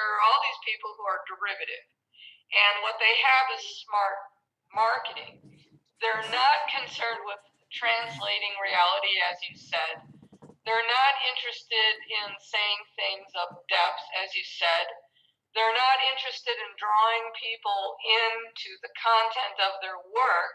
are all these people who are derivative, and what they have is smart marketing. They're not concerned with translating reality, as you said. They're not interested in saying things of depth, as you said. They're not interested in drawing people into the content of their work.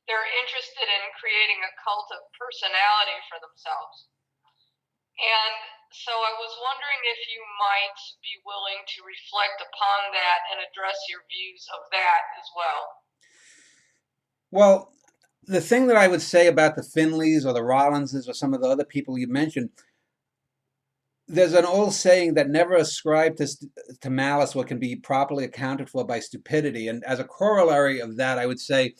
They're interested in creating a cult of personality for themselves. And so I was wondering if you might be willing to reflect upon that and address your views of that as well. Well, the thing that I would say about the Finleys or the Rollinses or some of the other people you mentioned, there's an old saying that never ascribe to malice what can be properly accounted for by stupidity. And as a corollary of that, I would say,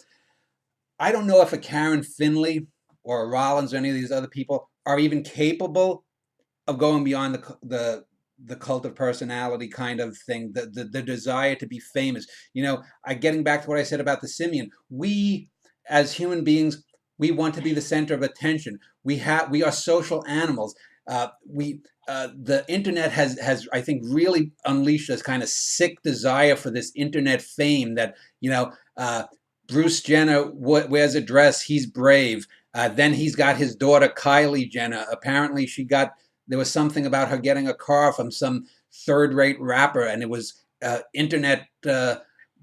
I don't know if a Karen Finley or a Rollins or any of these other people are even capable of going beyond the cult of personality kind of thing, the desire to be famous. You know, getting back to what I said about the simian, we as human beings, we want to be the center of attention. We are social animals. The internet has I think really unleashed this kind of sick desire for this internet fame that Bruce Jenner wears a dress, he's brave. Then he's got his daughter Kylie Jenner. Apparently there was something about her getting a car from some third-rate rapper, and it was internet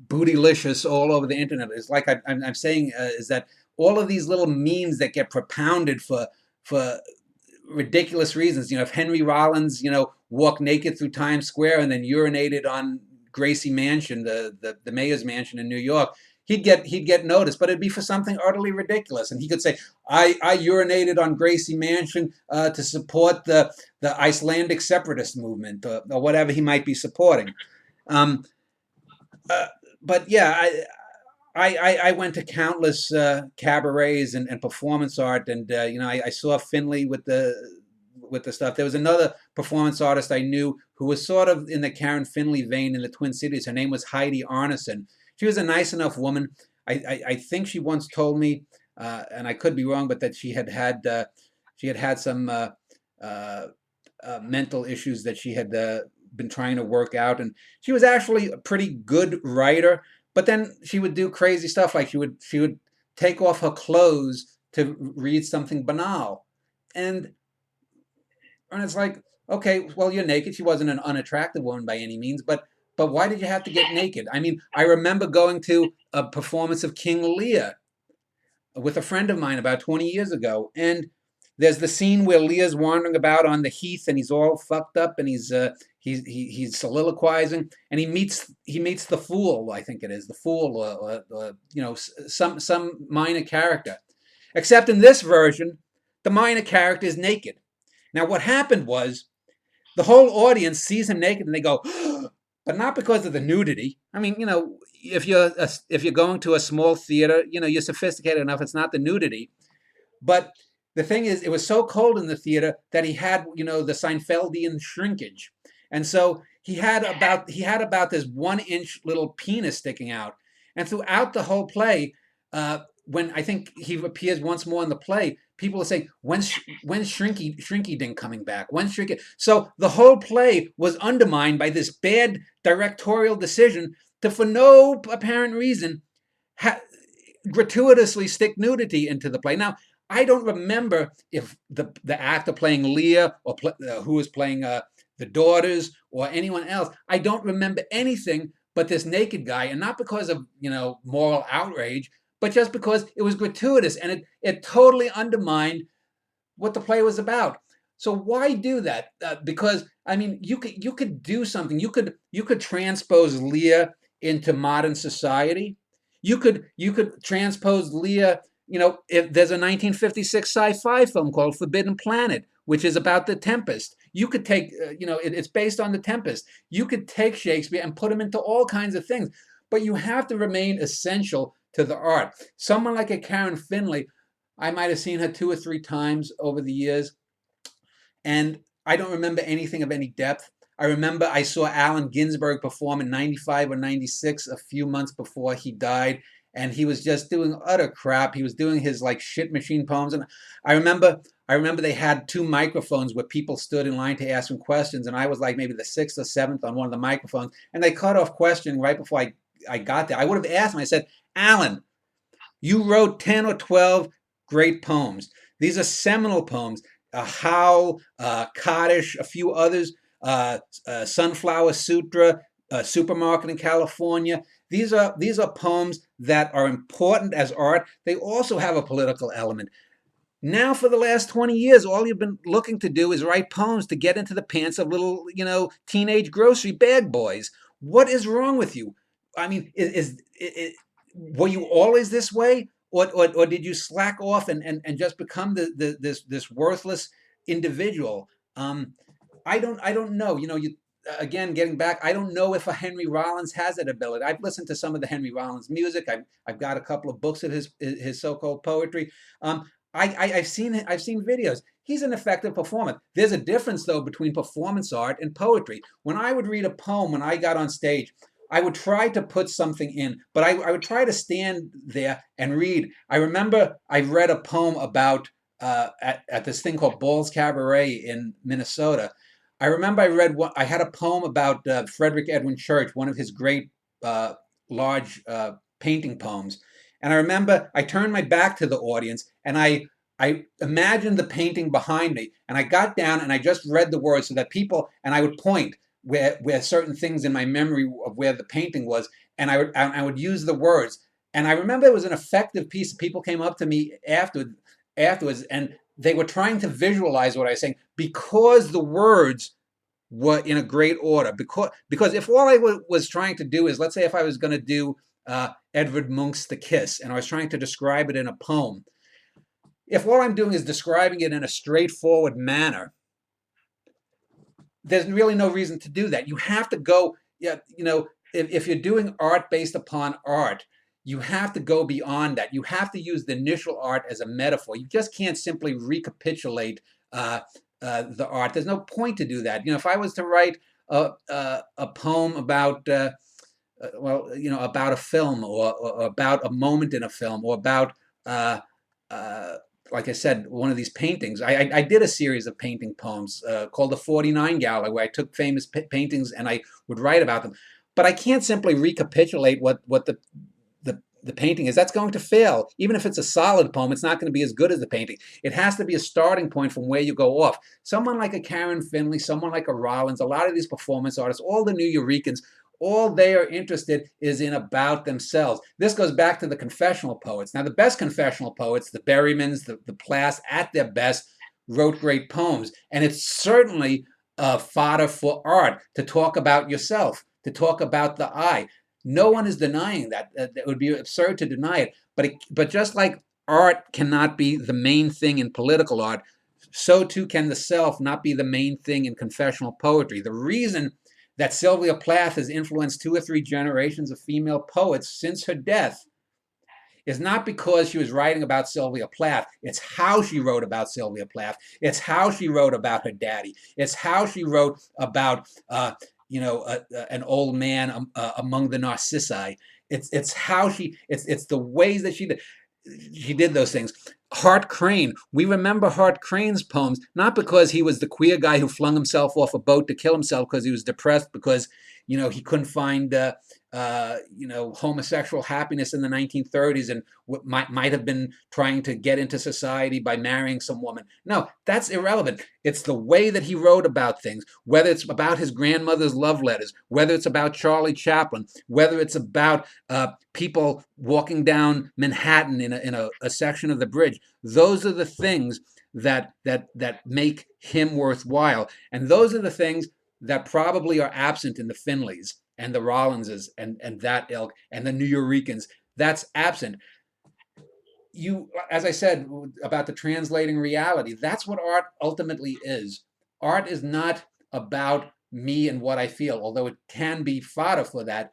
bootylicious all over the internet. It's like I'm saying is that all of these little memes that get propounded for ridiculous reasons. If Henry Rollins, walked naked through Times Square and then urinated on Gracie Mansion, the mayor's mansion in New York, he'd get noticed, but it'd be for something utterly ridiculous. And he could say, I urinated on Gracie Mansion to support the Icelandic separatist movement or whatever he might be supporting. But yeah, I went to countless cabarets and performance art, and I saw Finley with the stuff. There was another performance artist I knew who was sort of in the Karen Finley vein in the Twin Cities. Her name was Heidi Arneson. She was a nice enough woman. I think she once told me, and I could be wrong, but that she had had some mental issues that she had been trying to work out, and she was actually a pretty good writer. But then she would do crazy stuff, like she would take off her clothes to read something banal, and it's like, okay, well, you're naked. She wasn't an unattractive woman by any means, but why did you have to get naked? I mean, I remember going to a performance of King Lear with a friend of mine about 20 years ago, and there's the scene where Lear's wandering about on the heath, and he's all fucked up, and he's soliloquizing, and he meets the fool. I think it is the fool, or some minor character. Except in this version, the minor character is naked. Now, what happened was the whole audience sees him naked, and they go, but not because of the nudity. I mean, if you're going to a small theater, you're sophisticated enough. It's not the nudity, but the thing is, it was so cold in the theater that he had, the Seinfeldian shrinkage, and so he had about this 1-inch little penis sticking out, and throughout the whole play, when I think he appears once more in the play, people will say, when's Shrinky Dink coming back? When's Shrinky? So the whole play was undermined by this bad directorial decision to, for no apparent reason, gratuitously stick nudity into the play. Now, I don't remember if the actor playing Lear or who was playing the daughters or anyone else. I don't remember anything but this naked guy, and not because of moral outrage, but just because it was gratuitous, and it totally undermined what the play was about. So why do that? Because I mean, you could do something. You could transpose Lear into modern society. You could transpose Lear. If there's a 1956 sci-fi film called Forbidden Planet, which is about the Tempest, you could take, it's based on the Tempest. You could take Shakespeare and put him into all kinds of things, but you have to remain essential to the art. Someone like a Karen Finley, I might have seen her 2 or 3 times over the years, and I don't remember anything of any depth. I remember I saw Allen Ginsberg perform in 95 or 96, a few months before he died, and he was just doing utter crap. He was doing his like shit machine poems, and I remember I remember they had two microphones where people stood in line to ask them questions, and I was like maybe the sixth or seventh on one of the microphones, and they cut off questioning right before I got there. I would have asked them. I said, Alan, you wrote 10 or 12 great poems. These are seminal poems. Howl, Kaddish, a few others, Sunflower Sutra, Supermarket in California. These are poems that are important as art. They also have a political element. Now, for the last 20 years, all you've been looking to do is write poems to get into the pants of little, teenage grocery bag boys. What is wrong with you? I mean, were you always this way? Or did you slack off and just become this worthless individual? I don't know. Again, getting back, I don't know if a Henry Rollins has that ability. I've listened to some of the Henry Rollins music. I've got a couple of books of his so-called poetry. I've seen videos. He's an effective performer. There's a difference though between performance art and poetry. When I would read a poem when I got on stage, I would try to put something in, but I would try to stand there and read. I remember I read a poem about at this thing called Ball's Cabaret in Minnesota. I remember I read one. I had a poem about Frederick Edwin Church, one of his great uh, large painting poems. And I remember I turned my back to the audience and I imagined the painting behind me. And I got down and I just read the words so that people, and I would point where certain things in my memory of where the painting was, and I would use the words. And I remember it was an effective piece. People came up to me afterwards, and they were trying to visualize what I was saying because the words were in a great order. Because if all I was trying to do is, let's say, if I was going to do Edvard Munch's The Kiss, and I was trying to describe it in a poem, if all I'm doing is describing it in a straightforward manner, there's really no reason to do that. You have to go, yeah, if you're doing art based upon art, you have to go beyond that. You have to use the initial art as a metaphor. You just can't simply recapitulate the art. There's no point to do that. If I was to write a poem about, about a film or about a moment in a film or about, like I said, one of these paintings. I did a series of painting poems called the 49 Gallery, where I took famous paintings and I would write about them. But I can't simply recapitulate what the painting is. That's going to fail. Even if it's a solid poem, it's not going to be as good as the painting. It has to be a starting point from where you go off. Someone like a Karen Finley, someone like a Rollins, a lot of these performance artists, all the New Eurekans, all they are interested is in about themselves. This goes back to the confessional poets. Now, the best confessional poets, the Berrymans, the Plaths, at their best, wrote great poems. And it's certainly fodder for art to talk about yourself, to talk about the I. No one is denying that. It would be absurd to deny it. But just like art cannot be the main thing in political art, so too can the self not be the main thing in confessional poetry. The reason that Sylvia Plath has influenced 2 or 3 generations of female poets since her death is not because she was writing about Sylvia Plath. It's how she wrote about Sylvia Plath. It's how she wrote about her daddy. It's how she wrote about an old man among the narcissi. It's how it's the ways that she did those things. Hart Crane. We remember Hart Crane's poems not because he was the queer guy who flung himself off a boat to kill himself because he was depressed because he couldn't find homosexual happiness in the 1930s and might have been trying to get into society by marrying some woman. No, that's irrelevant. It's the way that he wrote about things, whether it's about his grandmother's love letters, whether it's about Charlie Chaplin, whether it's about people walking down Manhattan in a section of the bridge. Those are the things that make him worthwhile, and those are the things that probably are absent in the Finleys and the Rollinses and that ilk and the New Eurekans. That's absent. As I said about the translating reality, that's what art ultimately is. Art is not about me and what I feel, although it can be fodder for that.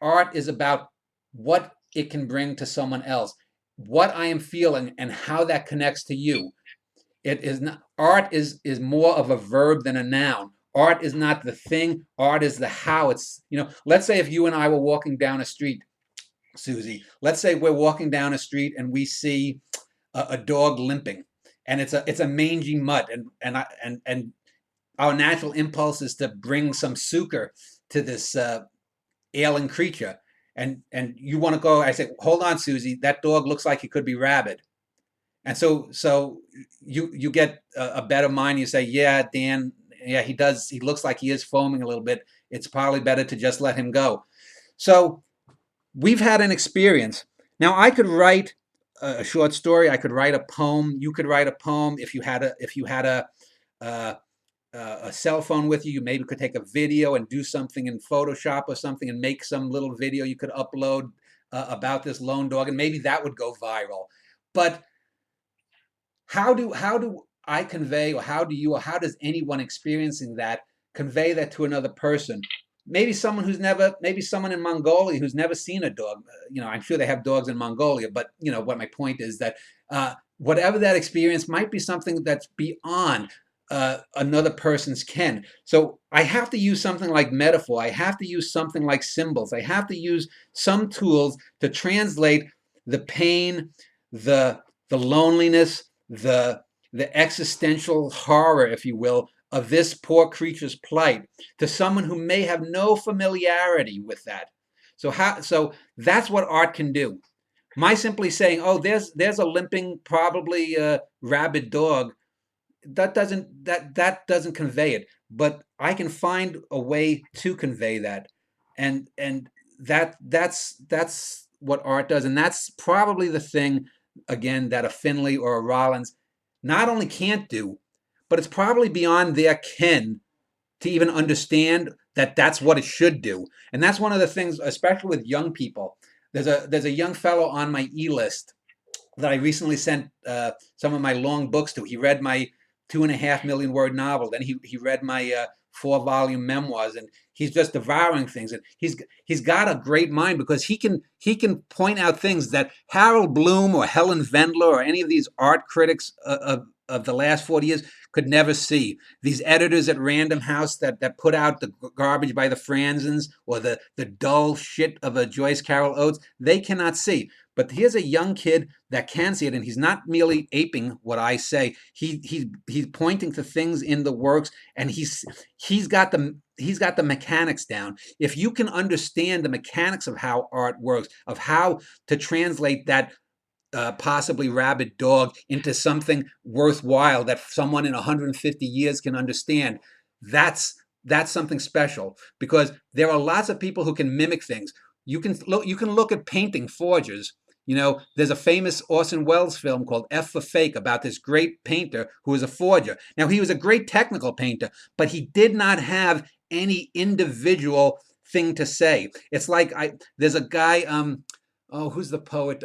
Art is about what it can bring to someone else, what I am feeling and how that connects to you. It is not, art is more of a verb than a noun. Art is not the thing. Art is the how. Let's say if you and I were walking down a street, Susie, let's say we're walking down a street and we see a dog limping. and it's a mangy mutt, and our natural impulse is to bring some succor to this ailing creature. And you want to go, I say, hold on, Susie, that dog looks like he could be rabid. And so you get a better mind. You say, yeah, Dan, yeah, he does. He looks like he is foaming a little bit. It's probably better to just let him go. So we've had an experience. Now I could write a short story. I could write a poem. You could write a poem if you had a, a cell phone with you. You maybe could take a video and do something in Photoshop or something and make some little video you could upload about this lone dog, and maybe that would go viral. But how do I convey, or how do you, or how does anyone experiencing that convey that to another person? Maybe someone in Mongolia who's never seen a dog. I'm sure they have dogs in Mongolia, but what my point is that whatever that experience might be something that's beyond another person's ken. So I have to use something like metaphor. I have to use something like symbols. I have to use some tools to translate the pain, the loneliness, the existential horror, if you will, of this poor creature's plight to someone who may have no familiarity with that. So that's what art can do. My simply saying, oh, there's a limping, probably rabid dog, that doesn't convey it. But I can find a way to convey that, and that's what art does, and that's probably the thing, again, that a Finley or a Rollins not only can't do, but it's probably beyond their ken to even understand that that's what it should do. And that's one of the things, especially with young people. There's a young fellow on my e-list that I recently sent some of my long books to. He read my 2.5 million word novel. Then he read my 4-volume memoirs, and he's just devouring things. And he's got a great mind, because he can point out things that Harold Bloom or Helen Vendler or any of these art critics of the last 40 years could never see. These editors at Random House that put out the garbage by the Franzens, or the dull shit of a Joyce Carol Oates, they cannot see. But here's a young kid that can see it, and he's not merely aping what I say. He's pointing to things in the works, and he's got the mechanics down. If you can understand the mechanics of how art works, of how to translate that possibly rabid dog into something worthwhile that someone in 150 years can understand, that's something special. Because there are lots of people who can mimic things. You can look at painting forgers. There's a famous Orson Welles film called F for Fake about this great painter who was a forger. Now, he was a great technical painter, but he did not have any individual thing to say. It's like there's a guy, who's the poet?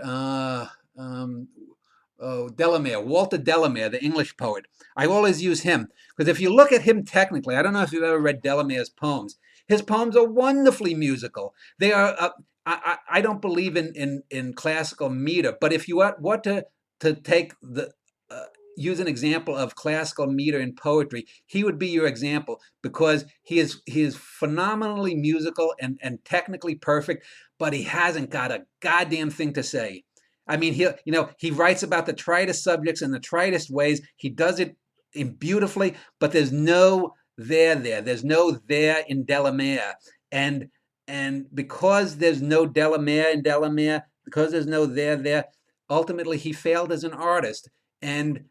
Delamere, Walter Delamere, the English poet. I always use him because if you look at him technically, I don't know if you've ever read Delamere's poems. His poems are wonderfully musical. They are. I don't believe in classical meter, but if you want to take use an example of classical meter in poetry, he would be your example, because he is phenomenally musical and technically perfect, but he hasn't got a goddamn thing to say. I mean, he writes about the tritest subjects in the tritest ways. He does it beautifully, but there's no there. There's no there in Delamere, and because there's no Delamere in Delamere, because there's no there, ultimately he failed as an artist. And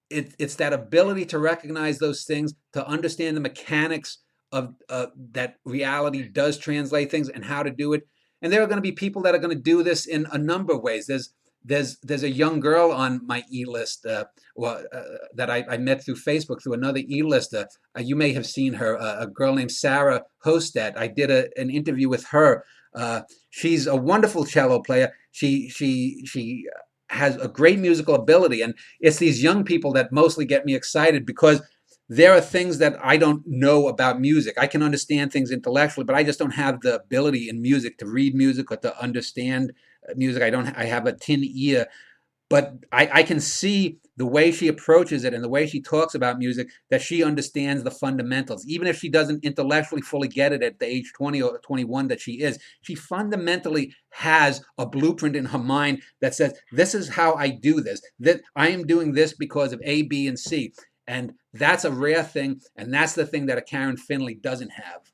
it's that ability to recognize those things, to understand the mechanics of that reality does translate things and how to do it. And there are going to be people that are going to do this in a number of ways. There's a young girl on my e-list that I met through Facebook, through another e-lister. You may have seen her, a girl named Sarah Hostet. I did an interview with her. She's a wonderful cello player. She has a great musical ability, and it's these young people that mostly get me excited, because there are things that I don't know about music. I can understand things intellectually, but I just don't have the ability in music to read music or to understand music. I have a tin ear, but I can see the way she approaches it and the way she talks about music, that she understands the fundamentals. Even if she doesn't intellectually fully get it at the age 20 or 21 that she is, she fundamentally has a blueprint in her mind that says, this is how I do this, that I am doing this because of A, B, and C. And that's a rare thing, and that's the thing that a Karen Finley doesn't have.